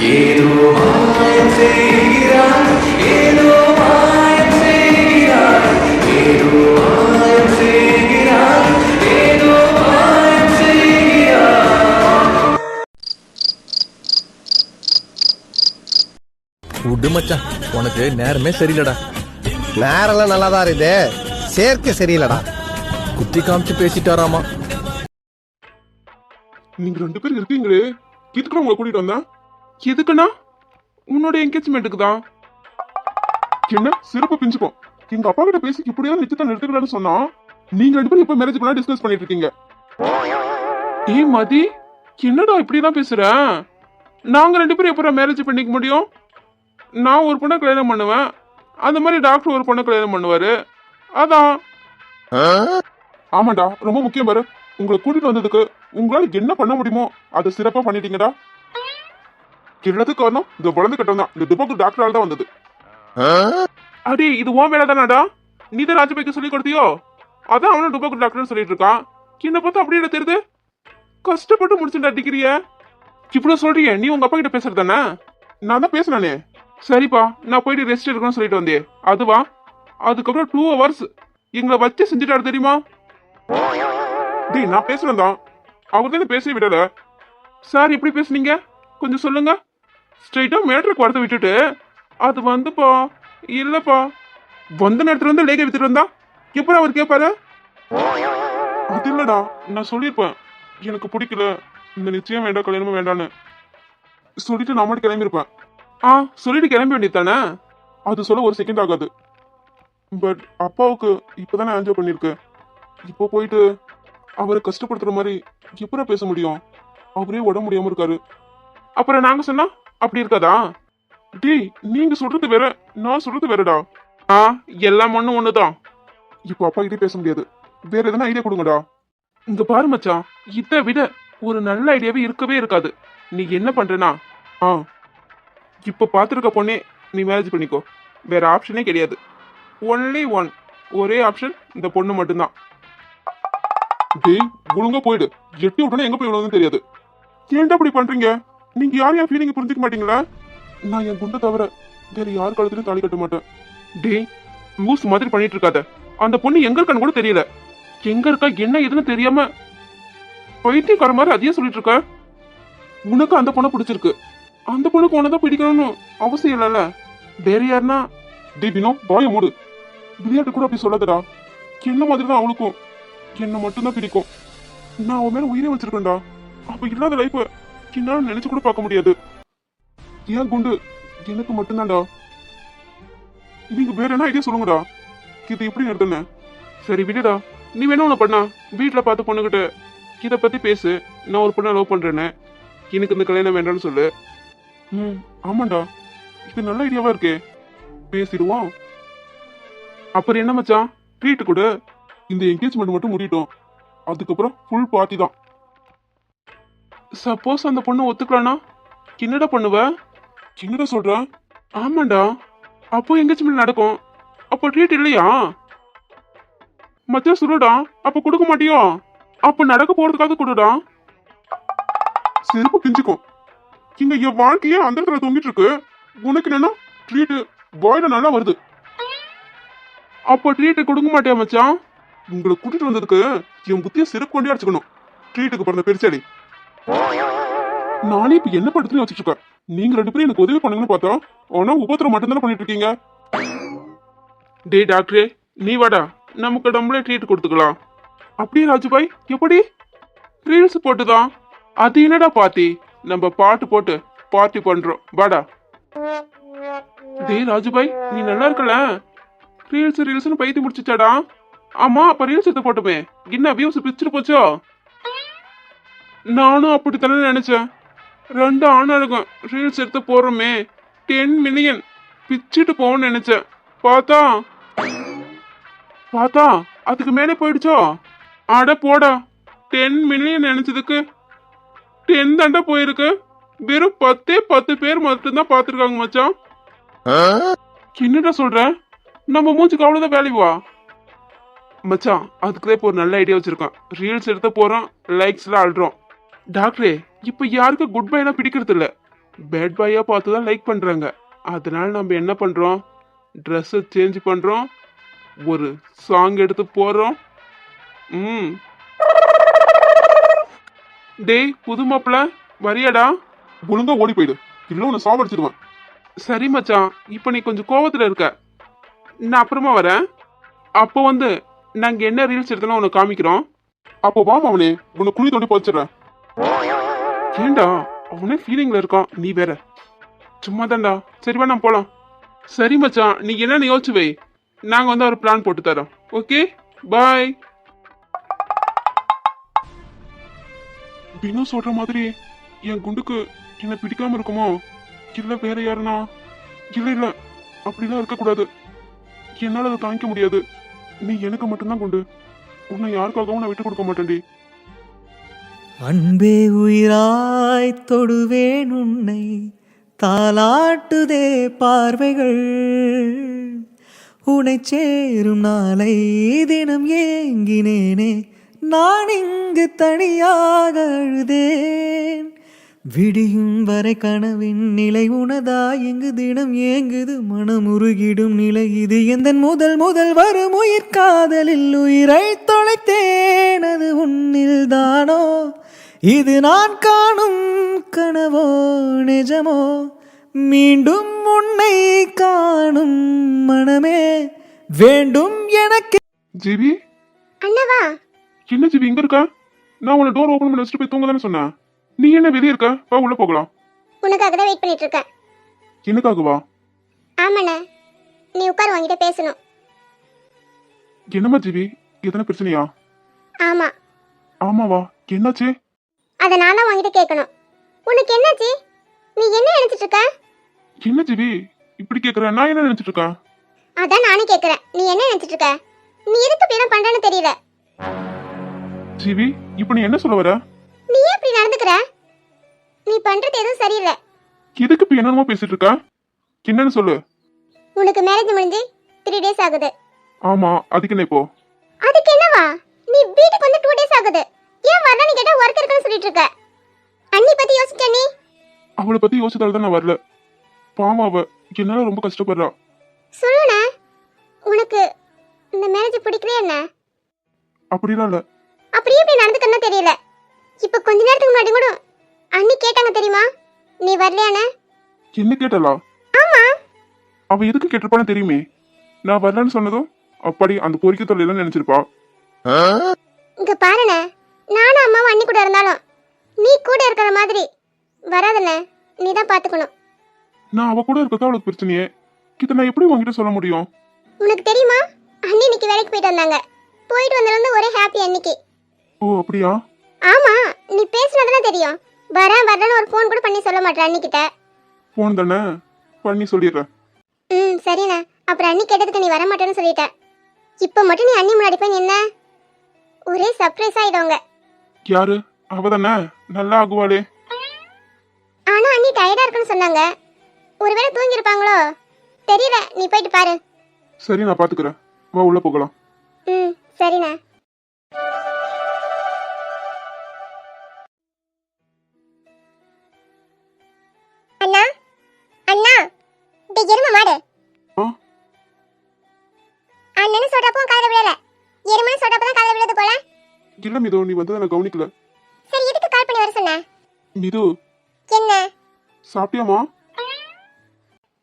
ஏதோ மாயம் செய்கிறாய், ஏதோ மாயம் செய்கிறாய், ஏதோ மாயம் செய்கிறாய், ஏதோ மாயம் செய்கிறாய். விடு மச்சான், உனக்கு நேரமே சரியில்லடா. நேரெல்லாம் நல்லாதான் இருக்குது, சேர்க்கை சரியில்லடா. குத்தி காமிச்சு பேசிட்டாராமா. நீங்க 2 பேர் இருக்கீங்களே, இதுக்கு உங்களை கூட்டிட்டு வந்தேன். எதுக்குண்ணா? உன்னோட என்கேஜ்மெண்ட்டுக்கு தான். என்ன சிறப்பு பிஞ்சுப்போம். எங்க அப்பா கிட்ட பேசி இப்படிதான் நிச்சயத்தை நிறுத்துக்கலாம்னு சொன்னா, நீங்க 2 பேரும் இப்ப மேரேஜ் பண்ணா டிஸ்கஸ் பண்ணிட்டு இருக்கீங்க. ஏய் மதி, என்னடா இப்படிதான் பேசுற? நாங்க 2 பேரும் எப்ப மேரேஜ் பண்ணிக்க முடியும்? நான் ஒரு பொண்ணை கல்யாணம் பண்ணுவேன், அந்த மாதிரி டாக்டர் ஒரு பொண்ணை கல்யாணம் பண்ணுவாரு. அதான். ஆமாண்டா, ரொம்ப முக்கியம் பாரு. உங்களை கூட்டிட்டு வந்ததுக்கு உங்களால என்ன பண்ண முடியுமோ அதை சிறப்பா பண்ணிட்டீங்கடா. எல்லாத்துக்கும் காரணம் இந்த குழந்தை கட்டம் தான். இந்த துபாக்கு டாக்டரால தான் வந்தது. அடி, இது உன் வேலை தானாடா? நீ தான் ராஜபாய்க்கு சொல்லி கொடுத்தியோ? அதான் அவனும் துபாக்கு டாக்டர்னு சொல்லிட்டு இருக்கான். என்ன பார்த்தா அப்படியே தெரியுது. கஷ்டப்பட்டு முடிச்சுட்டா டிகிரிய. இவ்வளவு சொல்றிய, நீ உங்க அப்பா கிட்ட பேசுறது தானே? நான் தான் பேசினானே. சரிப்பா, நான் போயிட்டு ரெஸ்ட் எடுக்கணும்னு சொல்லிட்டு வந்தேன். அதுவா? அதுக்கப்புறம் 2 hours எங்களை வச்சு செஞ்சுட்டாரு தெரியுமா? டேய், நான் பேசுறேன் தான், அவர் தானே பேசவே விடல. சார் எப்படி பேசுனீங்க கொஞ்சம் சொல்லுங்க. ஸ்ட்ரைட்டா மேட்ருக்கு வரத விட்டுட்டு அது வந்துப்பா இல்லப்பா வந்த நேரத்துல வந்து லேக வித்துட்டு வந்தா எப்ப அவர் கேட்பாரு? அது இல்லடா, நான் சொல்லியிருப்பேன் எனக்கு பிடிக்கல, இந்த நிச்சயம் வேண்டாம், கல்யாணமும் வேண்டான்னு சொல்லிட்டு நான் மட்டும் கிளம்பியிருப்பேன். சொல்லிட்டு கிளம்ப வேண்டியது தானே? அது சொல்ல 1 செகண்ட் ஆகாது. பட் அப்பாவுக்கு இப்பதானே என்ஜாய் பண்ணிருக்கு. இப்போ போயிட்டு அவரை கஷ்டப்படுத்துற மாதிரி எப்படா பேச முடியும்? அவரே உடம்பு முடியாம இருக்காரு. அப்புறம் நாங்க சொன்னா அப்படி இருக்காதா? டேய், நீங்க சொல்றது வேற, நான் சொல்றது வேறடா. எல்லாம் ஒண்ணுதான். இப்போ அப்பா கிட்டே பேச முடியாது. வேற எதனா ஐடியா கொடுங்கடா. இங்க பாரு மச்சான், இதை விட ஒரு நல்ல ஐடியாவே இருக்கவே இருக்காது. நீ என்ன பண்றனா, இப்ப பாத்துருக்க பொண்ணே நீ மேரேஜ் பண்ணிக்கோ. வேற ஆப்ஷனே கிடையாது. ஒன்லி ஒன், ஒரே ஆப்ஷன் இந்த பொண்ணு மட்டும்தான். டேய், ஒழுங்கா போயிடு. எட்டி விட்டோன்னா எங்க போய் விடுவதுன்னு தெரியாது. ஏன்டா அப்படி பண்றீங்க? நீங்க யாரையும் ஃபீலிங் புரிஞ்சுக்க மாட்டீங்களா? நான் என் குண்டை தவிர வேற யார் காலத்துலயும் தாலி கட்ட மாட்டேன். டேய், லூஸ் மாதிரி பண்ணிட்டு இருக்காத. அந்த பொண்ணு எங்க இருக்கான்னு கூட தெரியல. எங்க இருக்கா என்ன எதுன்னு தெரியாம பைத்தியக்கார மாதிரி அதையே சொல்லிட்டு இருக்க. உனக்கு அந்த பொண்ணை பிடிச்சிருக்கு, அந்த பொண்ணுக்கு உனதான் பிடிக்கணும்னு அவசியம் இல்லைல்ல. வேற யாருன்னா? டேய் பினோ, வாய மூடு. விளையாட்டு கூட அப்படி சொல்லாதடா. என்ன மாதிரி தான் அவளுக்கும் என்ன மட்டும்தான் பிடிக்கும். நான் அவன் மேல உயிரே வச்சிருக்கேன்டா. அப்ப இல்லாத லைஃப என்னால நினைச்சு கூட பார்க்க முடியாது. ஏன் குண்டு, எனக்கு மட்டும்தான்டா. நீங்க வேற என்ன ஐடியா சொல்லுங்கடா. இது எப்படி நிறுத்துன? சரி விடுடா, நீ வேணும் ஒண்ணு பண்ணா. வீட்டுல பார்த்து பொண்ணுகிட்ட இதை பத்தி பேசு. நான் ஒரு பொண்ணை லவ் பண்றேன்னு, எனக்கு இந்த கல்யாணம் வேண்டாம்னு சொல்லு. ஆமாண்டா, இது நல்ல ஐடியாவா இருக்கே. பேசிடுவோம். அப்புறம் என்ன மச்சான், ட்ரீட் கொடு. இந்த என்கேஜ்மெண்ட் மட்டும் முடியட்டும், அதுக்கப்புறம் ஃபுல் பார்ட்டி தான். சப்போஸ் அந்த பொண்ணு ஒத்துக்கலானா என்னடா பண்ணுவ? என்னடா சொல்ற? ஆமாண்டா, அப்போ என்கேஜ்மெண்ட் நடக்கும். அப்போ ட்ரீட் இல்லையா? மச்சான் சொல்லுடா, அப்ப கொடுக்க மாட்டியோ? அப்ப நடக்க போறதுக்காக கொடுடா. செருப்பு பிஞ்சுக்கும். இங்க என் வாழ்க்கையே அந்த இடத்துல தொங்கிட்டு இருக்கு. உனக்கு என்னன்னா ட்ரீட் பாய்ல நல்லா வருது. அப்போ ட்ரீட் கொடுக்க மாட்டியா மச்சான்? உங்களை கூட்டிட்டு வந்ததுக்கு என் புத்திய சிறப்பு கொண்டே அடிச்சுக்கணும். ட்ரீட்டுக்கு பிறந்த பெருச்சாடி. நானே இப்ப என்ன படுத்துன்னு வச்சுட்டு இருக்கேன். நீங்க 2 பேரும் எனக்கு உதவி பண்ணுங்கன்னு பார்த்தா, ஆனா உபத்திரம் மட்டும்தானே பண்ணிட்டு இருக்கீங்க. டே டாக்டரே, நீ வாடா, நமக்கு நம்மளே ட்ரீட் கொடுத்துக்கலாம். அப்படியே ராஜுபாய், எப்படி? ரீல்ஸ் போட்டுதான். அது என்னடா பாத்தி, நம்ம பாட்டு போட்டு பார்ட்டி பண்றோம், வாடா. டே ராஜுபாய், நீ நல்லா இருக்கல? ரீல்ஸ்னு பைத்தி முடிச்சுச்சாடா? ஆமா, அப்ப ரீல்ஸ் எடுத்து போட்டுமே என்ன வியூஸ் பிச்சுட்டு போச்சோ? நானும் அப்படித்தானே நினைச்சேன். 2 ஆணழகம் ரீல்ஸ் எடுத்து போறோமே, 10 மில்லியன் பிச்சுட்டு போவோம்னு நினைச்சேன். பார்த்தா அதுக்கு மேலே போயிடுச்சோ? அட போடா, 10 மில்லியன் நினைச்சதுக்கு 10 தாண்டா போயிருக்கு. வெறும் 10 பேர் மட்டும்தான் பாத்துருக்காங்க மச்சான். என்னடா சொல்ற? நம்ம மூஞ்சுக்கு அவ்வளவுதான் வேல்யூவா? மச்சான், அதுக்குதான் இப்போ ஒரு நல்ல ஐடியா வச்சிருக்கான். ரீல்ஸ் எடுத்து போறோம், லைக்ஸ்ல ஆடுறோம். டாக்டரே, இப்ப யாருக்கு குட் பை எல்லாம் பிடிக்கிறது இல்ல. பேட் பாயா பார்த்து தான் லைக் பண்றாங்க. அதனால நம்ம என்ன பண்றோம், ட்ரெஸ்ஸை சேஞ்ச் பண்றோம், ஒரு சாங் எடுத்து போடுறோம். ம் டேய் புது மாப்பிள வரியாடா? ஒழுங்கா ஓடி போயிடு, இல்லை உன்னை சாவடிச்சிடுவேன். சரி மச்சான், இப்போ நீ கொஞ்சம் கோவத்துல இருக்க, நான் அப்புறமா வரேன். அப்போ வந்து நாங்க என்ன ரீல்ஸ் எடுத்தோம் உனக்கு காமிக்கிறோம். அப்போ வா அவனே, உன்னை குழி தோண்டி போச்சிடுறேன். ஏண்டா அவனே ஃபீலிங்ல இருக்கான், நீ வேற சும்மா தான்டா. சரி வா நான் போலாம். சரி மச்சான், நீ என்னன்னு யோசிச்சு வை, நாங்க வந்து ஒரு பிளான் போட்டு தரோம். Okay bye. பினு சொல்ற மாதிரி என் குண்டுக்கு என்ன பிடிக்காம இருக்குமோ, இல்ல வேற யாருனா? இல்ல இல்ல, அப்படிலாம் இருக்கக்கூடாது. என்னால அதை தாங்கிக்க முடியாது. நீ எனக்கு மட்டும்தான் குண்டு, உன்னை யாருக்காகவும் நான் விட்டு கொடுக்க மாட்டேன்டி. அன்பே உயிராய் தொடுவேன் உன்னை, தாலாட்டுதே பார்வைகள், உனை சேரும் நாளை தினம் ஏங்கினேனே, நான் இங்கு தனியாக அழுதேன். விடியும் வரை கனவின் நிலை உனதா, எங்கு தினம் ஏங்குது மனம் உருகிடும் நிலை இது. எந்த முதல் முதல் வரும் உயிர் காதலில் உயிரை தொலைத்தேன், அது உன்னில் தானோ? இது நான் காணும் கனவோ நிஜமோ? மீண்டும் உன்னை காணும் மனமே வேண்டும் எனக்கு. ஜிவி அண்ணவா, என்ன ஜிவி இங்க இருக்க? நான் உன்னை டோர் ஓபன் பண்ணி வச்சுட்டு போய் தூங்க தானே சொன்னேன். நீ என்ன வெளியே இருக்க? வா உள்ள போகலாம். உனக்காக தான் வெயிட் பண்ணிட்டு இருக்கேன். எனக்காகவா? ஆமாண்ணே, நீ உட்கார், வாங்கிட்ட பேசணும். என்னம்மா ஜிவி, எதனா பிரச்சனையா? ஆமா. ஆமாவா, என்னாச்சு? அதை நான் தான் வாங்கிட்ட கேட்கணும். உனக்கு என்னாச்சு? நீ என்ன நினைச்சிட்டு இருக்க? என்ன ஜிவி இப்படி கேக்குற? நான் என்ன நினைச்சிட்டு இருக்கேன்? அதான் நானும் கேட்கறேன், நீ என்ன நினைச்சிட்டு இருக்க? நீ எதுக்கு இப்படி எல்லாம் பண்றேன்னு தெரியல. ஜிவி இப்ப நீ என்ன சொல்ல வர? நீ ஏன் இப்படி நடந்துக்கிற? நீ பண்றது எதுவும் சரியில்லை. எதுக்கு இப்ப என்னமோ பேசிட்டு இருக்க? என்னன்னு சொல்லு. உனக்கு மேரேஜ் முடிஞ்சு 3 days ஆகுது. ஆமா, அதுக்கு என்ன இப்போ? அதுக்கு என்னவா? நீ வீட்டுக்கு வந்து 2 days ஆகுது. ஏன் வரலன்னு கேட்டா ஒர்க் இருக்குன்னு சொல்லிட்டு இருக்க. அண்ணி பத்தி யோசிச்ச நீ? அவளை பத்தி யோசிச்சால தான் நான் வரல. பாவம், அவ என்னால ரொம்ப கஷ்டப்படுறா. சொல்லுண்ணே, உனக்கு இந்த மேரேஜ் பிடிக்கலையா என்ன? அப்படிலாம் இல்ல. அப்படியே இப்படி நடந்துக்கன்னு தெரியல. இப்ப கொஞ்ச நேரத்துக்கு முன்னாடி கூட அண்ணி கேட்டாங்க தெரியுமா, நீ வரலையானே? என்ன கேட்டலா? ஆமா. அவ எதுக்கு கேட்டிருப்பான்னு தெரியுமே. நான் வரலன்னு சொன்னதும் அப்படி அந்த பொறிக்க தொல்லையெல்லாம் நினைச்சிருப்பா. இங்க பாருண்ணே, நானும் அம்மாவும் அண்ணி கூட இருந்தாலும் நீ கூட இருக்கிற மாதிரி வராதுண்ணே. நீ தான் பாத்துக்கணும். நான் அவ கூட இருக்கதா அவளுக்கு பிரச்சனையே. இதை நான் எப்படி உங்ககிட்ட சொல்ல முடியும்? உனக்கு தெரியுமா, அண்ணி இன்னைக்கு வேலைக்கு போயிட்டு வந்தாங்க. போயிட்டு வந்ததுல ஒரே ஹாப்பி அன்னைக்கு. ஓ அப்படியா? ஆமா, நீ பேசுனதுல தெரியும். வரேன்னு ஒரு ஃபோன் கூட பண்ணி சொல்ல மாட்டேன் அண்ணி கிட்ட. போன் தானே, பண்ணி சொல்லிடுறேன். சரிண்ணே. அப்புறம் அண்ணி கேட்டதுக்கு நீ வர மாட்டேன்னு சொல்லிட்ட. இப்ப மட்டும் நீ அண்ணி முன்னாடி போய் நின்ன, ஒரே சர்ப்ரைஸ் ஆயிடுவாங்க. யாரு? அவ தானே, நல்லா ஆகுவாளே. ஆனா அண்ணி டயர்டா இருக்குன்னு சொன்னாங்க. ஒருவேளை தூங்கி இருப்பாங்களோ தெரியல. நீ போயிட்டு பாரு. சரி, நான் பாத்துக்கிறேன். வா உள்ள போகலாம். சரிண்ணே. அண்ணா அண்ணா, டேய் எருமை மாடு. ஆ? அண்ணன்னு சொல்றப்போ காதுல விழல, எருமைன்னு சொல்றப்போ தான் காதுல விழுது போல. இல்ல மிது, நீ வந்ததை நான் கவனிக்கல. சரி, எதுக்கு கால் பண்ணி வர சொன்ன? மிது, என்ன சாப்பிட்டியாமா?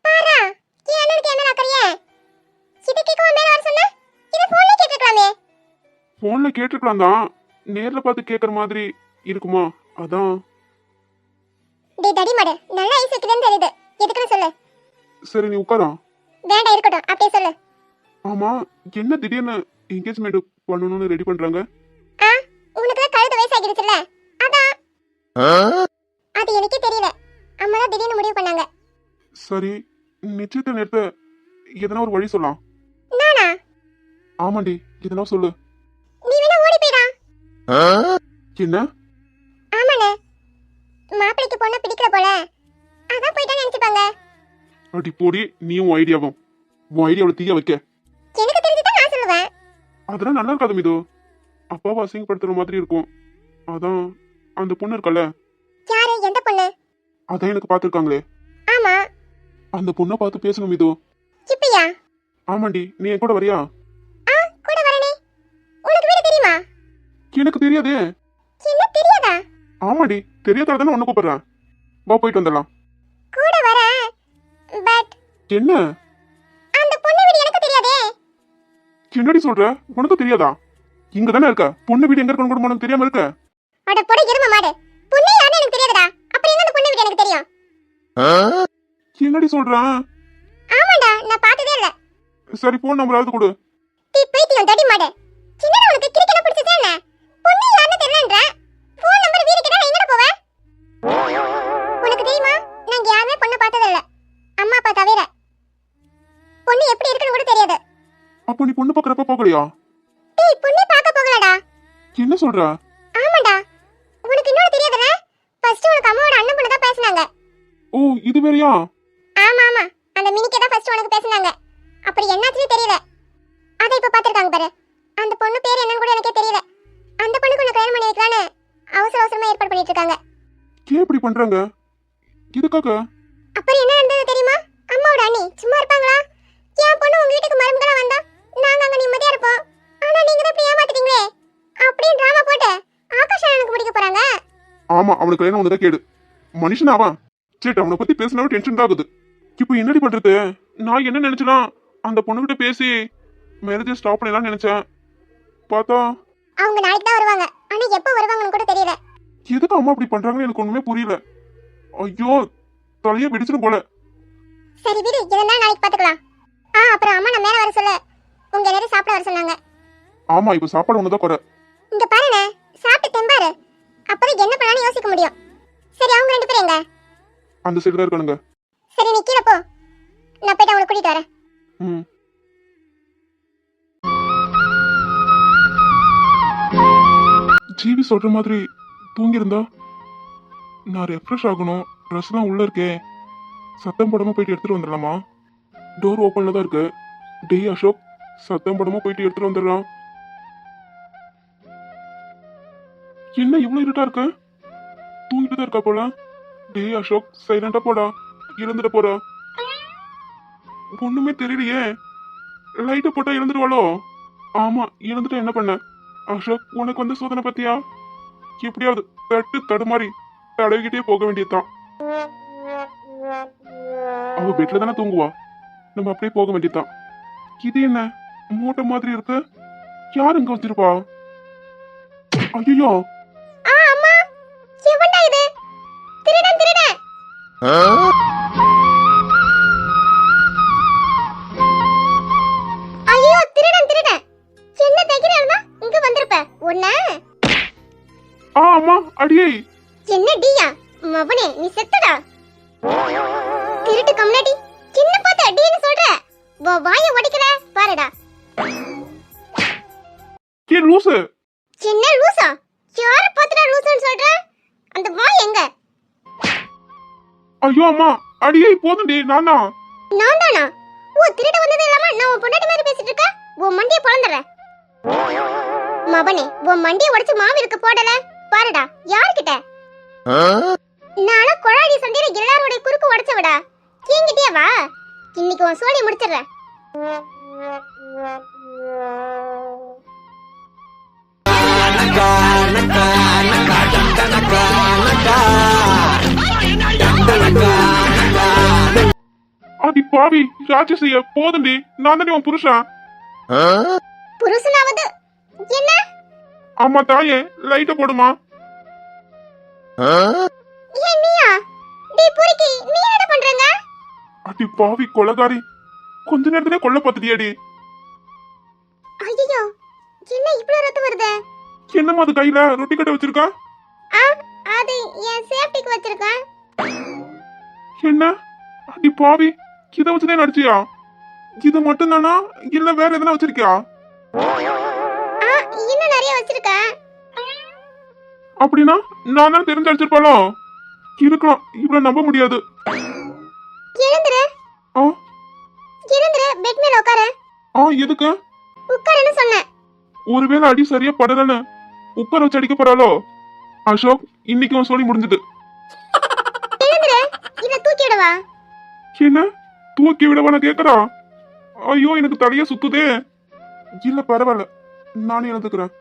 பாரா, என் அண்ணனுக்கு என்ன நக்கறியே? இது கேட்கவா மேல வர சொன்ன? இத போன்ல கேட்டுக்கலாமே. போன்ல கேட்டுக்கலாம் தான், நேர்ல பார்த்து கேக்குற மாதிரி இருக்குமா? அதான். டேய் தடி மாடு, நல்லா ஐஸ் வைக்கிறேன்னு தெரியுது. எதுக்குன்னு சொல்லு. சரி, நீ உட்காரா. வேண்டாம், இருக்கட்டும், அப்படியே சொல்லு. ஆமா, என்ன திடீர்னு என்கேஜ்மெண்ட் பண்ணணும்னு ரெடி பண்றாங்க? உனக்கு தான் கழுத்து வயசாகிடுச்சுல, அதான். அது எனக்கே தெரியல, அம்மா தான் திடீர்னு முடிவு பண்ணாங்க. சரி, நிச்சயத்தை நிறுத்த எதனா ஒரு வழி சொல்லலாம். நானா? ஆமாண்டி, எதனா சொல்லு. நீ வேணா ஓடி போய்டா. என்ன? ஆமாண்ணே, மாப்பிளைக்கு பொண்ணு பிடிக்கல போல, அதான் போயிட்டான்னு நினைச்சுப்பாங்க. அடி போடி, நீயும் உன் ஐடியாவும். உன் ஐடியாவில் தீய வைக்க. எனக்கு தெரிஞ்சுதான் நான் சொல்லுவேன். அதெல்லாம் நல்லா இருக்காது மிது. அப்பாவை அசிங்கப்படுத்துற மாதிரி இருக்கும். அதான் அந்த பொண்ணு இருக்கல. யாரு? எந்த பொண்ணு? அதான் எனக்கு பாத்துருக்காங்களே. ஆமா. அந்த பொண்ணை பார்த்து பேசணும் இது. இப்பயா? ஆமாண்டி, நீ என் கூட வரியா? கூட வரனே. உனக்கு வீடு தெரியுமா? எனக்கு தெரியாதே. என்ன தெரியாதா? ஆமாடி, தெரியாத தானே உன்னை கூப்பிடுறேன். வா போயிட்டு வந்துடலாம். கூட வர. பட் என்ன அந்த பொண்ணு வீடு எனக்கு தெரியாதே. என்னடி சொல்ற? உனக்கு தெரியாதா? இங்க தானே இருக்க. பொண்ணு வீடு எங்க இருக்குன்னு கூட உனக்கு தெரியாம இருக்க? அட போட எருமை மாடு. பொண்ணு யாருன்னு எனக்கு தெரியாதுடா. அப்புறம் என்ன அந்த பொண்ணு வீடு எனக்கு தெரியும்? என்னடி சொல்றான்? ஆமாடா, நான் பார்த்ததே இல்ல. சரி போன் நம்பராவது கொடு. டீ பைத்தியம் தடி மாடு. சின்னதா உனக்கு கிரிக்கெட் பிடிச்சதா என்ன? பொண்ணு யாருன்னு தெரியலன்ற. ஃபோன் நம்பர் வீடு கேட்டா நான் எங்கட போவேன்? உனக்கு தெரியுமா? நான் யாருமே பொண்ணு பார்த்ததே இல்ல. அம்மா அப்பா தவிர. பொண்ணு எப்படி இருக்குன்னு கூட தெரியாது. அப்ப நீ பொண்ணு பாக்குறப்ப போகலையா? டேய் பொண்ணு பார்க்க போகலடா. என்ன சொல்ற? ஆமாடா. உனக்கு இன்னொரு தெரியாதுல? ஃபர்ஸ்ட் உனக்கு அம்மாவோட அண்ணன் பொண்ணு தான் பேசுனாங்க. ஓ இது வேறயா? ஆமா ஆமா. அந்த மினிக்கே தான் ஃபர்ஸ்ட் உனக்கு பேசுனாங்க. அப்புறம் என்னாச்சுன்னு தெரியல. அத இப்ப பாத்துட்டாங்க பாரு. அந்த பொண்ணு பேர் என்னன்னு கூட எனக்கே தெரியல. அந்த பொண்ணுக்கு உன்னை கல்யாணம் பண்ணி வைக்கலான்னு அவசர அவசரமா ஏற்பாடு பண்ணிட்டு இருக்காங்க. ஏன் இப்படி பண்றாங்க? இதுக்காக? அப்புறம் என்ன நடந்தது தெரியுமா? அம்மாவோட அண்ணி சும்மா இருப்பாங்களா? என் பொண்ணு உங்க வீட்டுக்கு மருமகளா வந்தா நாங்க அங்க நிம்மதியா இருப்போம். ஆனா நீங்க தான் இப்படி ஏமாத்திட்டீங்களே அப்படின்னு டிராமா போட்டு ஆகாஷ் எனக்கு பிடிக்க போறாங்க. ஆமா, அவனுக்கு கல்யாணம் ஒண்ணுதான் கேடு. மனுஷனாவா? சேட்டு அவனை பத்தி பேசினாவே டென்ஷன் தான் ஆகுது. இப்போ என்னடி பண்றது? நான் என்ன நினைச்சேன்னா அந்த பொண்ணுகிட்ட பேசி மேரேஜ் ஸ்டாப் பண்ணலாம்னு நினைச்சேன். பார்த்தா அவங்க நாளைக்கு தான் வருவாங்க. ஆனா எப்போ வருவாங்கன்னு கூட தெரியல. எதுக்கு அம்மா அப்படி பண்றாங்கன்னு எனக்கு ஒண்ணுமே புரியல. ஐயோ தலையே வெடிச்சிடும் போல. சரி விடு, இதெல்லாம் நாளைக்கு பாத்துக்கலாம். அப்புறம் அம்மா நான் மேல வர சொல்ல உங்க எல்லாரும் சாப்பிட வர சொன்னாங்க. ஆமா, இப்ப சாப்பாடு ஒண்ணுதான் குறை. இங்க பாருங்க, சாப்பிட்டு தெம்பாரு. அப்பதான் என்ன பண்ணலாம்னு யோசிக்க முடியும். சரி அவங்க ரெண்டு பேரும் எங்க? அந்த சைடு தான் இருக்கானுங்க. சரி நீ கீழே போ, நான் போயிட்டு அவங்களை கூட்டிட்டு வரேன். ம். ஜிவி சொல்ற மாதிரி தூங்கியிருந்தா நான் ரெஃப்ரெஷ் ஆகணும். ட்ரெஸ்லாம் உள்ள இருக்கே. சத்தம் போடாம போயிட்டு எடுத்துட்டு வந்துடலாமா? டோர் ஓப்பன்ல தான் இருக்கு. டேய் அசோக், சத்தம் போடாம போயிட்டு எடுத்துட்டு வந்துடலாம். என்ன இவ்வளவு இருட்டா இருக்கு? தூங்கிட்டு தான் இருக்கா போல. டேய் அசோக், சைலண்டா போடா, இழந்துட்டு போறா. ஒண்ணுமே தெரியலையே. லைட்டை போட்டா இழந்துருவாளோ? ஆமா, இழந்துட்டா என்ன பண்ண? அசோக், உனக்கு வந்து சோதனை பத்தியா? எப்படியாவது தட்டு தடுமாறி தடவிக்கிட்டே போக வேண்டியதுதான். அவ பெட்ல தானே தூங்குவா, நம்ம அப்படியே போக வேண்டியதுதான். இது என்ன மூட்டை மாதிரி இருக்கு? யார் இங்க வச்சிருப்பா? ஐயோ, அம்மா, எவன்டா இது? திருடன் திருடன். ஐயோ திருடன் திருடன். என்ன தைக்கிறா இருந்தா இங்க வந்திருப்ப. ஒண்ணே அம்மா அடியே. என்ன டியா மவனே, நீ செத்துடா. திருட்டு கம்னாடி என்ன பார்த்து அடின்னு சொல்ற? வாயை உடைக்கல பாருடா. ஏ லூசு. என்ன லூசா? யார பார்த்துடா லூசுன்னு சொல்ற? அந்த வாய் எங்க? ஐயோ அம்மா அடியே, போதும்டி. நான் தான். நான் தானா? ஓ திருட வந்தது இல்லாம நான் உன் பொண்டாட்டி மாதிரி பேசிட்டு இருக்க. உன் மண்டியை பொளந்துறேன் மவனே. உன் மண்டியை உடைச்சு மாவு இருக்க போடல பாருடா. யார்கிட்ட? நானும் கொழாடி சண்டையில எல்லாரோட குறுக்கு உடைச்ச விடா. என்கிட்டயே வா, இன்னைக்கு உன் சோழி முடிச்சிடுறேன். அடி பாவி ராட்சசிய, போதும்டி. நான் தானே உன் புருஷன். புருஷனாவது என்ன? அம்மா தாயே, லைட்ட போடுமா. ஏன் நீயா? டேய் புரிக்கி, நீ என்ன பண்றங்க? அடி பாவி கொலகாரி, கொஞ்ச நேரத்திலே கொல்ல பார்த்துட்டியாடி. ஐயோ, என்ன இவ்ளோ ரத்தம் வருது? என்னம்மா அது கையில ரொட்டி கட்ட வச்சிருக்கா? அது என் சேஃப்டிக்கு வச்சிருக்கேன். என்ன அடி பாவி, இத வச்சுதான் நடிச்சியா? இது மட்டும் தானா இல்ல வேற எதனா வச்சிருக்கியா? இன்னும் நிறைய வச்சிருக்கேன். அப்படின்னா நான் தான் தெரிஞ்சு அடிச்சிருப்பாளோ? இருக்கலாம், இவ்வளவு நம்ப முடியாது. எழுந்துரு. எழுந்துரு, பெட் மேல உட்காரு. எதுக்கு உட்காருன்னு சொன்னேன். ஒருவேளை அடி சரியா படலன்னு உட்கார வச்சு அடிக்க போறாளோ? அசோக், இன்னைக்கு உன் சொல்லி முடிஞ்சது. எழுந்துரு. விடவா? என்ன தூக்கி விடவா நான் கேக்குறா? ஐயோ எனக்கு தலைய சுத்துதே. இல்ல பரவாயில்ல, நானே எழுந்துக்கிறேன்.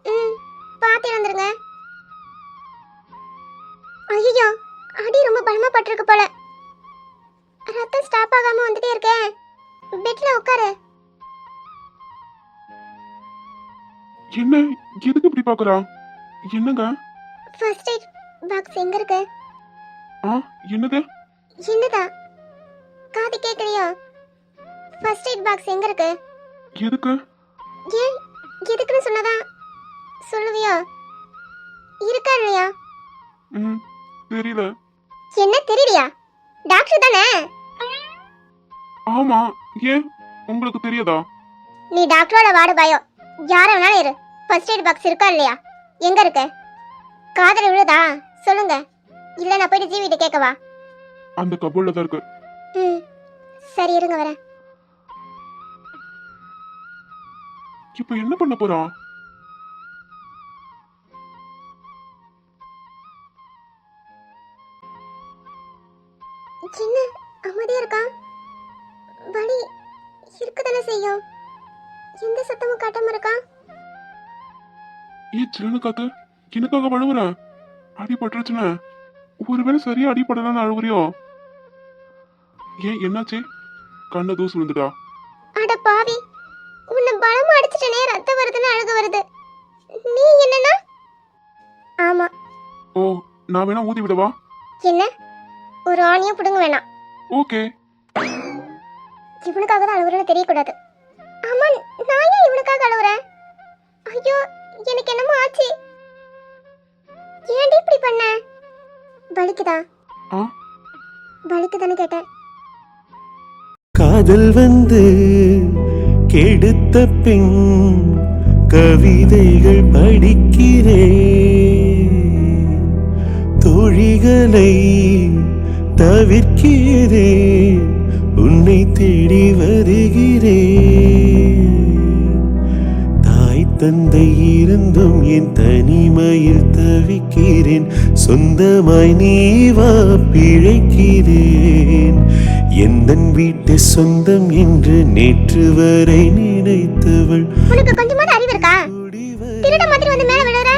ம், பாத்து எழுந்துருங்க. ஐயோ, அடி ரொம்ப பலமா பட்டிருக்கு போல. ரத்தம் ஸ்டாப் ஆகாம வந்துட்டே இருக்கேன். பெட்ல உட்காரு. என்ன எதுக்கு இப்படி பாக்குறா? என்னங்க? ஃபர்ஸ்ட் எய்ட் பாக்ஸ் எங்க இருக்கு? என்னது? என்னதா காது கேக்குறியா? ஃபர்ஸ்ட் எய்ட் பாக்ஸ் எங்க இருக்கு? எதுக்கு? ஏன் எதுக்குன்னு சொன்னதா சொல்லுவியா? இருக்கா இல்லையா? தெரியல. என்ன தெரியலையா? டாக்டர் தானே? ஆமா, ஏன் உங்களுக்கு தெரியாதா? நீ டாக்டரோட வார்டு பாயோ யார வேணாலும் இரு. ஃபர்ஸ்ட் எய்ட் பாக்ஸ் இருக்கா இல்லையா? எங்க இருக்கு? காதல விழுதா சொல்லுங்க, இல்ல நான் போயிட்டு ஜீவிட்ட கேட்கவா? அந்த கபோர்ட்ல தான் இருக்கு. சரி இருங்க வரேன். இப்ப என்ன பண்ண போறா? என்ன அமைதியா இருக்கா? வலி இருக்குதானே செய்யும். எந்த சத்தமும் காட்டாம இருக்கா? சின்ன காத்து எனக்காக அழுவுற? அடிபட்டுருச்சுன்னு ஒருவேளை சரியா அடிபடலன்னு அழுவுறியோ? ஏன் என்னாச்சு? கண்ண தூசு விழுந்துட்டா? அட பாவி, உன்னை பலமா அடிச்சிட்டனே, ரத்தம் வருதுன்னு அழுக வருது. நீ என்னன்னா? ஆமா. ஓ, நான் வேணா ஊதி விடவா? என்ன ஒரு ஆணியும் புடுங்க வேணாம். ஓகே. இவனுக்காக தான் அழுவுறேன்னு தெரியக்கூடாது. ஆமா, நான் ஏன் இவனுக்காக அழுவுறேன்? ஐயோ எனக்கு என்னமோ ஆச்சு. ஏன்டி இப்படி பண்ண? வலிக்குதா? வலிக்குதான்னு கேட்டேன். காதல் வந்து கெடுத்த பின் கவிதைகள் படிக்கிறேன், தோழிகளை தவிர்க்கிறேன், உன்னை தேடி வருகிறேன். தாய் தந்தை இருந்தும் என் தனிமையில் தவிக்கிறேன், சொந்தமாய் நீ வா பிழைக்கிறேன். எந்தன் வீட்டு சொந்தம் என்று நேற்று வரை நினைத்தவள். உனக்கு கொஞ்சமாவது அறிவு இருக்கா? திருட மாதிரி வந்து மேல விழுற.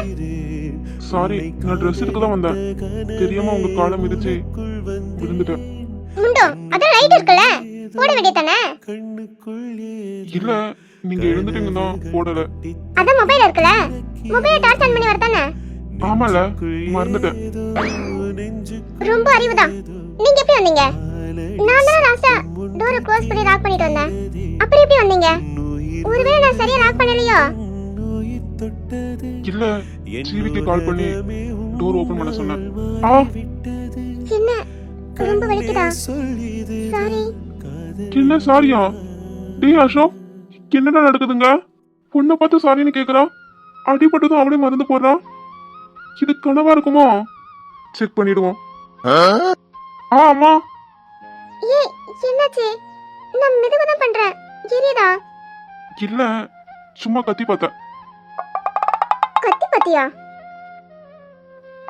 சாரி, நான் ட்ரெஸ் எடுக்க தான் வந்தேன். தெரியாம உங்க காலை மிதிச்சு விழுந்துட்டேன். முண்டோ அத ரைட் இருக்குல்ல, போட வேண்டியதானே? இல்ல, நீங்க எழுந்துட்டீங்க தான் போடல. அத மொபைல் இருக்குல்ல, மொபைலை டார்ச் ஆன் பண்ணி வரதானே? ஆமால, மறந்துட்டேன். ரொம்ப அறிவுதான். நீங்க எப்படி வந்தீங்க? நான் தான் ராசா டோரை க்ளோஸ் பண்ணி லாக் பண்ணிட்டு வந்தேன். அப்புறம் எப்படி வந்தீங்க? ஒருவேளை நான் சரியா லாக் பண்ணலையோ? இல்ல, ஜீவிக்கு கால் பண்ணி டோர் ஓபன் பண்ண சொன்னேன். என்ன ரொம்ப வலிக்குதா? சாரி. என்ன சாரியா? டேய் அசோக், என்னடா நடக்குதுங்க? பொண்ணை பார்த்து சாரின்னு கேக்குறான், அடிபட்டதும் அவளே மருந்து போடுறான். இது கனவா இருக்குமோ? செக் பண்ணிடுவோம். ஆமா. ஏய் என்னாச்சு? நான் மெதுவா தான் பண்றேன். எரியுதா? இல்ல, சும்மா கத்தி பார்த்தேன். கத்தி பத்தியா?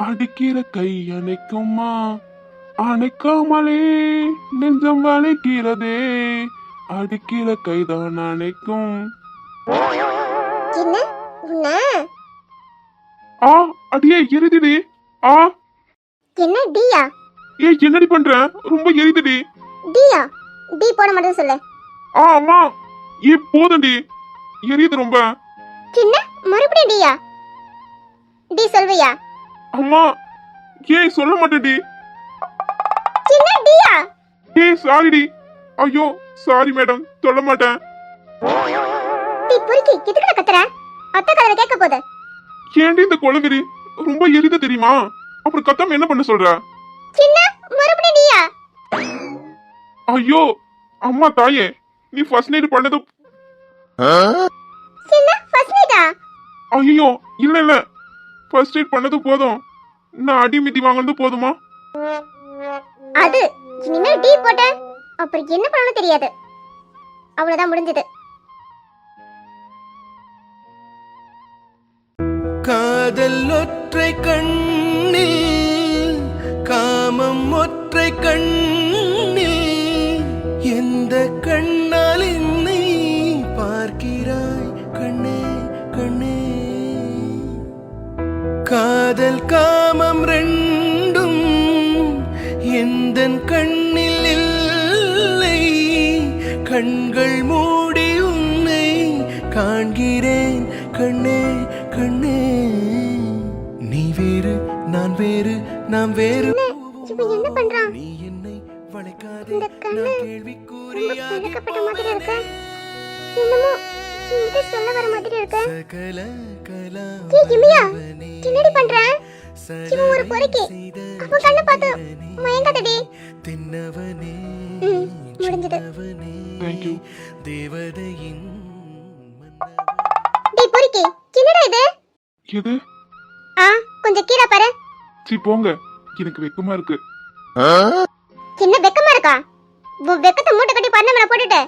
அடிக்கிற கை அணைக்குமா, அணைக்காமலே நெஞ்சம் வலிக்கிறதே, அடிக்கிற கைதான் அணைக்கும். என்ன உன்ன? அடியே எரிதுடி. என்ன டியா? என்னடி பண்ற? ரொம்ப எரிதுடி. டியா? டி போட மாட்டேன்னு சொல்லு. அம்மா, போதும்டி, எரியுது ரொம்ப. என்ன மறுபடியும் டியா? டி சொல்வியா? அம்மா, சொல்ல மாட்டேன்டி. என்ன டியா? சாரிடி. ஐயோ சாரி மேடம், சொல்ல மாட்டேன். டி பொறுக்கி எதுக்குடா கத்துற? அத்தை கதற கேட்க போகுது. ஏன்டி இந்த குழந்தை ரொம்ப எரியுது தெரியுமா? அப்புறம் கத்தாம என்ன பண்ண சொல்ற? என்ன மறுபடியும் டியா? ஐயோ அம்மா தாயே, நீ ஃபர்ஸ்ட் நைட் பண்ணது. என்ன ஃபர்ஸ்ட் நைட்டா? ஐயோ இல்ல இல்ல, ஃபர்ஸ்ட் நைட் பண்ணது போதும், நான் அடி மிதி வாங்குறது போதுமா? அது இனிமேல் டி போட்ட அப்புறம் என்ன பண்ணனும் தெரியாது. அவ்வளவுதான் முடிஞ்சது. காதல் ஒற்றை கண்ணில் காம காமம் ஒற்றை கண்ணில் எந்த கண்ணால் என்னை பார்க்கிறாய் கண்ணே கண்ணே காதல் காமம் ரெண்டும் எந்தன் கண்ணில் இல்லை கண்கள் மூடி உன்னை காண்கிறேன் கண்ணே கண்ணே நீ வேறு நான் வேறு நாம் வேறு இவன் என்ன பண்றான்? நீ என்னை வளைக்காதே இந்த கண்ணு நான் ரொம்ப கேள்விக்குறியாகி பழக்கப்பட்ட மாதிரி இருக்கு. என்னமோ இது சொல்ல வர மாதிரி இருக்கு. சகல கலா ஏய் கிமியா, என்னடி பண்ற? இவன் ஒரு பொறுக்கி. அவன் கண்ணை பார்த்து மயங்காதடி. தின்னவனே முடிஞ்சது. தேங்க்யூ. தேவதையின் டேய் பொறுக்கி, என்னடா இது? எது? கொஞ்சம் கீழே பாரு. சீ போங்க, எனக்கு வெக்கமா இருக்கு. என்ன வெக்கமா இருக்கா? உன் வெக்கத்தை மூட்டை கட்டி பண்ண போட்டுட்டு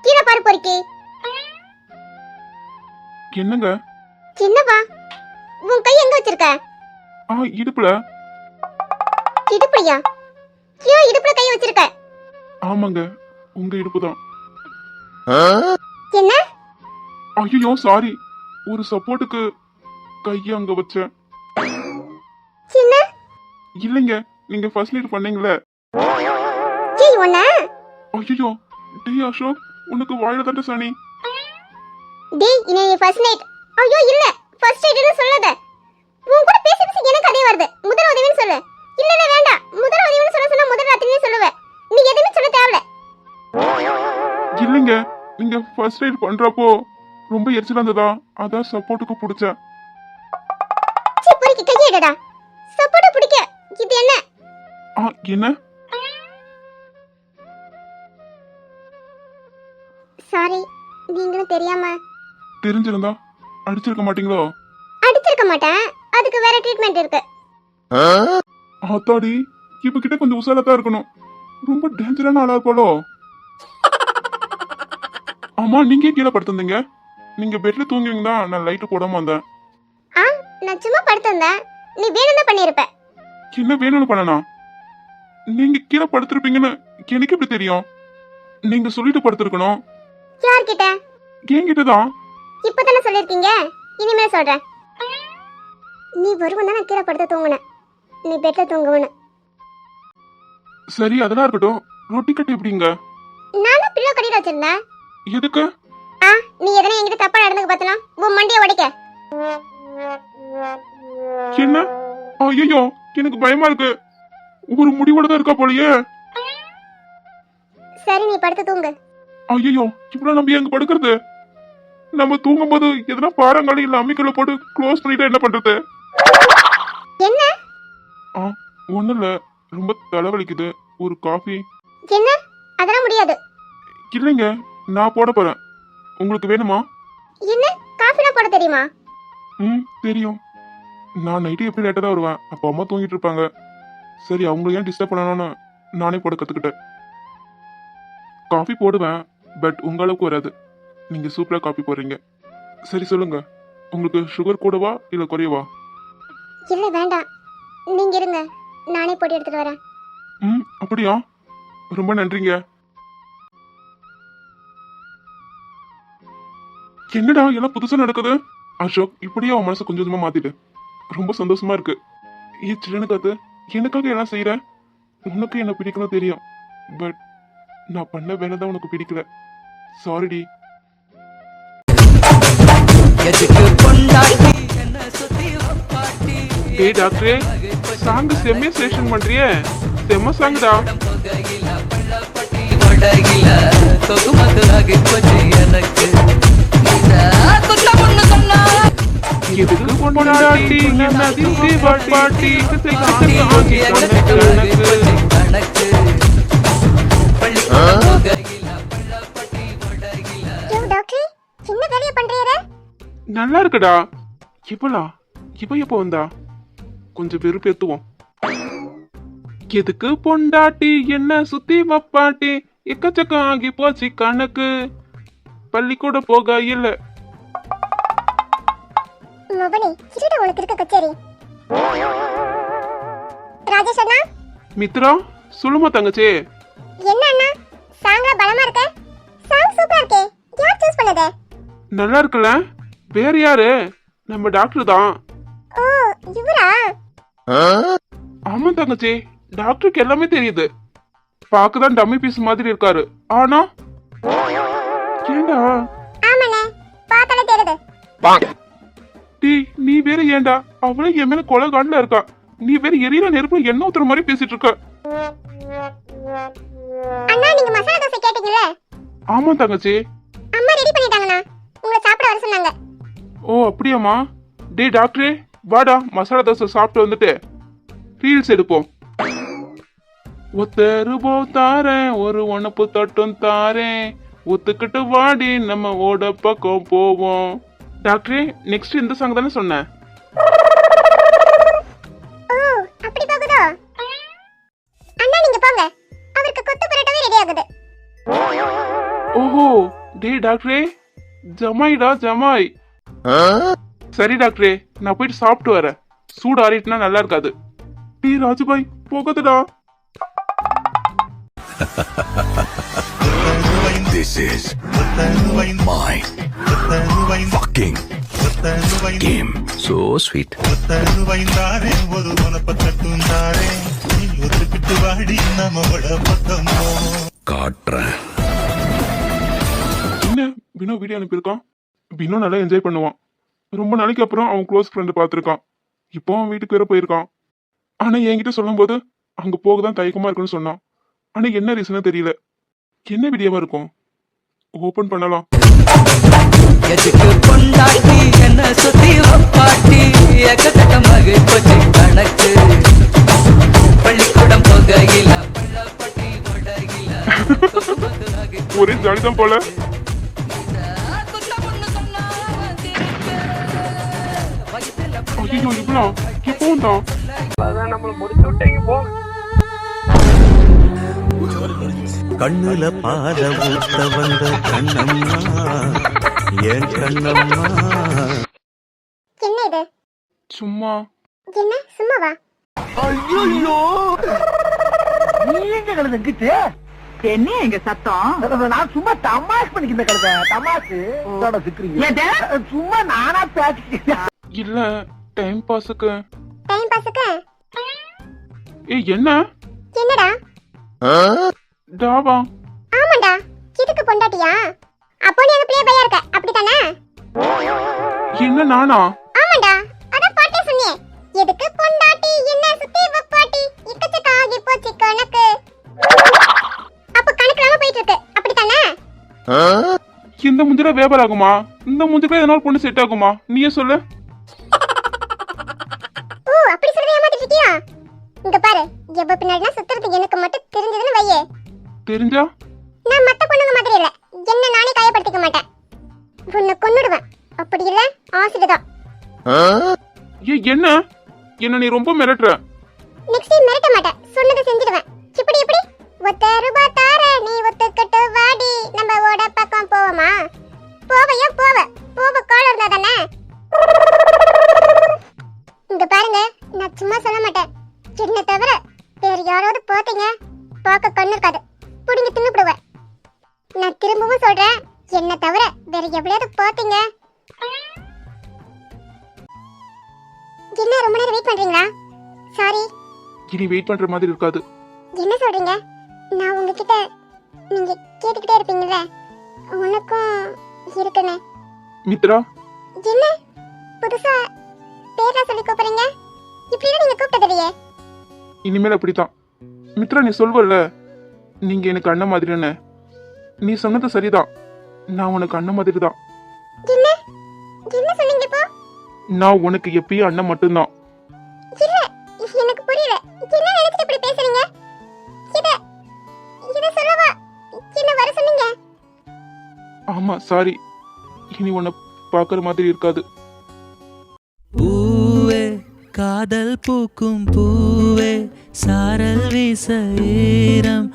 கீழே பாரு பொறுக்கி. என்னங்க? என்னவா? உன் கை எங்க வச்சிருக்க? இடுப்புல. இடுப்புலையா? ஏன் இடுப்புல கை வச்சிருக்க? ஆமாங்க, உங்க இடுப்பு தான். என்ன? ஐயோ சாரி, ஒரு சப்போர்ட்டுக்கு கைய அங்க வச்சேன். சின்ன இல்லைங்க, நீங்க ஃபர்ஸ்ட் நைட் பண்ணீங்களே. ஏய் ஒண்ண. ஐயோ டே அசோக், உனக்கு வாயில தட்ட சனி. டேய் இனி ஃபர்ஸ்ட் நைட். ஐயோ இல்ல, ஃபர்ஸ்ட் நைட்னு சொல்லாத. உன் கூட பேசி பேசி எனக்கு அதே வருது. முதல் உதவின்னு சொல்லு. இல்ல இல்ல வேண்டாம், முதல் உதவின்னு சொன்னா முதல் ராத்திரியே சொல்லுவேன். நீ எதுவுமே சொல்ல தேவையில்ல. இல்லைங்க, நீங்க ஃபர்ஸ்ட் நைட் பண்றப்போ ரொம்ப எரிச்சலா இருந்ததா, அதான் சப்போர்ட்டுக்கு பிடிச்சேன். சீ பொறுக்கி கையை எடுடா. சப்போர்ட் பிடிக்க இது என்ன? என்ன? சாரி, நீங்களும் தெரியாம. தெரிஞ்சிருந்தா அடிச்சிருக்க மாட்டீங்களோ? அடிச்சிருக்க மாட்டேன், அதுக்கு வேற ட்ரீட்மெண்ட் இருக்கு. ஆத்தாடி, இப்ப கிட்ட கொஞ்சம் உசாலத்தா இருக்கணும். ரொம்ப டேஞ்சரான ஆளா இருப்பாளோ? ஆமா, நீங்க கீழே படுத்திருந்தீங்க. நீங்க பெட்ல தூங்குவீங்க தான், நான் லைட் போடாம வந்தேன். நான் சும்மா படுத்திருந்தேன். நீ வேணும்னு பண்ணிருப்ப. என்ன வேணும்னு பண்ணனா? நீங்க கீழே படுத்திருப்பீங்கன்னு எனக்கு எப்படி தெரியும்? நீங்க சொல்லிட்டு படுத்திருக்கணும். யார்கிட்ட? என்கிட்டதான். இப்பதானே சொல்லிருக்கீங்க, இனிமே சொல்றேன். நீ வருவன் தான் நான் கீழே படுத்து தூங்குனேன். நீ பெட்ல தூங்குவனு. சரி, அதெல்லாம் இருக்கட்டும். ரொட்டி கட்டு எப்படிங்க? நானும் பில்லோ கட்டிட்டு வச்சிருந்தேன். எதுக்கு? நீ எதனா என்கிட்ட தப்பா நடந்துக்க பார்த்தனா உன் மண்டியை உடைக்க. என்ன? ஐயோ, எனக்கு பயமா இருக்கு. ஒரு முடிவோட தான் இருக்கா போலயே. சரி நீ படுத்து தூங்கு. ஐயோ, இப்படி நம்ம எங்க படுக்கிறது? நம்ம தூங்கும்போது எதனா பாறங்காலி இல்ல அம்மிக்கல்ல போட்டு க்ளோஸ் பண்ணிட்டா என்ன பண்றது? என்ன? ஒண்ணும் இல்ல, ரொம்ப தலைவலிக்குது. ஒரு காஃபி. என்ன? அதெல்லாம் முடியாது. இல்லைங்க, நான் போட போறேன். உங்களுக்கு வேணுமா? என்ன? காஃபிலாம் போட தெரியுமா? தெரியும். நான் நைட்டு எப்படி லேட்டா தான் வருவேன். அப்போ அம்மா தூங்கிட்டு இருப்பாங்க. சரி, அவங்கள ஏன் டிஸ்டர்ப் பண்ணணும்னு நானே போட கத்துக்கிட்டேன். காஃபி போடுவேன், பட் உங்க அளவுக்கு வராது. நீங்க சூப்பரா காஃபி போடுறீங்க. சரி சொல்லுங்க, உங்களுக்கு சுகர் கூடவா இல்ல குறையவா? இல்ல வேண்டாம், நீங்க இருங்க, நானே போட்டு எடுத்துட்டு வரேன். அப்படியா? ரொம்ப நன்றிங்க. என்னடா எல்லாம் புதுசா நடக்குது? அசோக், இப்படியே அவன் மனசை கொஞ்சம் கொஞ்சமா மாத்திட்டு ரொம்ப சந்தோஷமா இருக்கு. சின்ன காத்து, எனக்காக எல்லாம் செய்யற. உனக்கு என்ன பிடிக்கணும் தெரியும், பட் நான் பண்ண வேலை தான் உனக்கு பிடிக்கல. சாரிடி. ஏய் டாக்டரே, சாங் செம்மையா செலக்ஷன் பண்றியே. செம்ம சாங்டா. எதுக்கு பொண்டாட்டி என்ன திட்டி பாட்டி ஆகி கணக்கு. டாக்டர், என்ன வேலைய பண்றீங்க? நல்லா இருக்குடா. இவ எப்போ வந்தா? கொஞ்சம் வெறுப்பேத்துவோம். எதுக்கு பொண்டாட்டி என்ன சுத்தி வப்பாட்டி, எக்கச்சக்கம் ஆகி போச்சு கணக்கு. பள்ளிக்கூட போக இல்ல. மொபனி, கிட்ட உனக்கு இருக்க கச்சேரி. ராஜேஷ் அண்ணா, மித்ரா, சொல்லுமா தங்கச்சி. என்ன அண்ணா சாங்ல பலமா இருக்க? சாங் சூப்பரா இருக்கே. யார் சூஸ் பண்ணது? நல்லா இருக்குல்ல? வேற யாரு? நம்ம டாக்டர் தான். ஓ இவரா? ஆமா தங்கச்சி, டாக்டருக்கு எல்லாமே தெரியுது. பாக்கதான் டம்மி பீஸ் மாதிரி இருக்காரு. ஆனா ஏண்டா? ஆமாண்ணே, பார்த்தாலே தெரியுது. டேய், நீ வேற ஏண்டா? அவளே என் மேல கொலை காண்டல இருக்கா. நீ வேற எரியல நெருப்புல என்ன ஊத்துற மாதிரி பேசிட்டு இருக்க. அண்ணா நீங்க மசாலா தோசை கேட்டீங்கல்ல? ஆமா தங்கச்சி. அம்மா ரெடி பண்ணிட்டாங்கண்ணா, உங்களை சாப்பிட வர சொன்னாங்க. ஓ அப்படியாம்மா. டேய் டாக்டரே, வாடா மசாலா தோசை சாப்பிட்டு வந்துட்டு ரீல்ஸ் எடுப்போம். ஒத்தருபோ தாரேன், ஒரு உணப்பு தட்டும் தாரேன், ஒத்துக்கிட்டு வாடி நம்ம ஓட பக்கம் போவோம். டாக்டரே, நெக்ஸ்ட் இந்த சாங் தானே சொன்னேன். ஓ அப்படி போகுதோ? அண்ணா நீங்க போங்க, அவருக்கு கொத்து பரோட்டாவே ரெடி ஆகுது. ஓஹோ, டேய் டாக்டரே, ஜமாய்டா ஜமாய். சரி டாக்டரே, நான் போயிட்டு சாப்பிட்டு வரேன். சூடு ஆறிட்டுனா நல்லா இருக்காது. டேய் Rajubhai, போகாதடா. This is my fucking game. So sweet. காட்டுறேன். என்ன வினோ வீடியோ அனுப்பியிருக்கான். வினோ நல்லா என்ஜாய் பண்ணுவான். ரொம்ப நாளைக்கு அப்புறம் அவன் க்ளோஸ் ஃப்ரெண்டு பார்த்துருக்கான். இப்போ அவன் வீட்டுக்கு வேற போயிருக்கான். ஆனா என்கிட்ட சொல்லும் போது அங்க போகதான் தயக்கமா இருக்குன்னு சொன்னான். ஆனா என்ன ரீசனும் தெரியல. என்ன வீடியோவா இருக்கும்? ஓபன் பண்ணலாம். எதுக்கு பொண்டாட்டி என்ன சுத்தி வப்பாட்டி எக்கச்சக்க மகை போச்சு கணக்கு பள்ளிக்கூடம் போகையில பள்ளப்பட்டி கொடையில ஒரே ஜாலிதான் போல. ஐயோ இவ்வளோ எப்பவும் தான். கண்ணுல பாத ஊத்த வந்த கண்ணம்மா, ஏன் கண்ணம்மா. என்ன இது? சும்மா என்ன சும்மாவா? என்ன எங்க சத்தம்? நான் சும்மா தமாஷ் பண்ணிக்கிட்ட கழுத தமாஷு சும்மா நானா பேசிக்கிட்டேன். இல்ல டைம் பாஸுக்கு. டைம் பாஸுக்கு? ஏய் என்ன? என்னடா? டாவா? ஆமாடா, இதுக்கு பொண்டாட்டியா? அப்போ நீ அந்த பிளே பையா இருக்க, அப்படிதானே? என்ன நானா? ஆமாடா, அத பாட்டே சொன்னியே. எதுக்கு பொண்டாட்டி என்ன சுத்தி வப்பாட்டி இக்கச்சக்க ஆகி போச்சு கணக்கு. அப்ப கணக்குலாம போயிட்டு இருக்கு, அப்படிதானே? இந்த முஞ்சில வியாபாரம் ஆகுமா? இந்த முஞ்சில எதனால பொண்ணு செட் ஆகுமா? நீயே சொல்லு. ஓ அப்படி சொல்றே ஏமாத்திட்டு இருக்கியா? இங்க பாரு, எவ்வளவு பின்னாடினா சுத்துறது எனக்கு மட்டும் தெரிஞ்சதுன்னு வையே. தெரிஞ்சா? நான் மத்த பொண்ணுங்க மாதிரி இல்ல, என்ன நானே காயப்படுத்திக்க மாட்டேன். உன்னை கொன்னுடுவேன். அப்படி இல்ல ஆசிடுதான். ஏய் என்ன? என்ன நீ ரொம்ப மிரட்டுற. நெக்ஸ்ட் டைம் மிரட்ட மாட்டேன், சொன்னதை செஞ்சிடுவேன். இப்படி இப்படி ஒத்த ரூபா தார நீ ஒத்துக்கிட்டு வாடி நம்ம ஓட பக்கம் போவோமா? போவையா போவ போவ கால் இருந்தா தானே. இங்க பாருங்க, நான் சும்மா சொல்ல மாட்டேன். என்ன தவிர வேற யாராவது பாத்தீங்க, பார்க்க கண்ணு இருக்காது, புடிங்கி தின்னுடுவேன். நான் திரும்பவும் சொல்றேன், என்ன தவிர வேற எவ்வளவு பாத்தீங்க. என்ன ரொம்ப நேரம் வெயிட் பண்றீங்களா? சாரி. இனி வெயிட் பண்ற மாதிரி இருக்காது. என்ன சொல்றீங்க? நான் உங்ககிட்ட நீங்க கேட்டுக்கிட்டே இருப்பீங்கல்ல, உனக்கும் இருக்குன்னு. மித்ரா, என்ன புதுசா பேரா சொல்லி கூப்பிடுறீங்க? இப்படிலாம் நீங்க கூப்பிட்டதில்லையே. இனிமேல் அப்படித்தான். மித்ரா, நீ சொல்வல்ல நீங்க எனக்கு அண்ணன் மாதிரின்னு. நீ சொன்னது சரிதான், நான் உனக்கு அண்ணன் மாதிரி தான். என்ன என்ன சொன்னீங்க இப்போ? நான் உனக்கு எப்பயும் அண்ணன் மட்டும்தான். இல்ல எனக்கு புரியல, என்ன நினைச்சிட்டு இப்படி பேசுறீங்க? இத சொல்லவா என்ன வர சொன்னீங்க? ஆமா சாரி, இனி உன்னை பாக்குற மாதிரி இருக்காது. பூவே காதல் பூக்கும் பூவே சாரல் வீச ஈரம்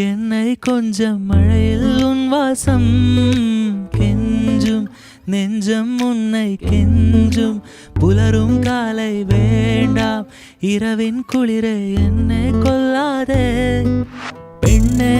என்னை கொஞ்சம் மழையில் உன் வாசம் கெஞ்சும் நெஞ்சம் உன்னை கெஞ்சும் புலரும் காலை வேண்டாம் இரவின் குளிரை என்னை கொல்லாதே பெண்ணே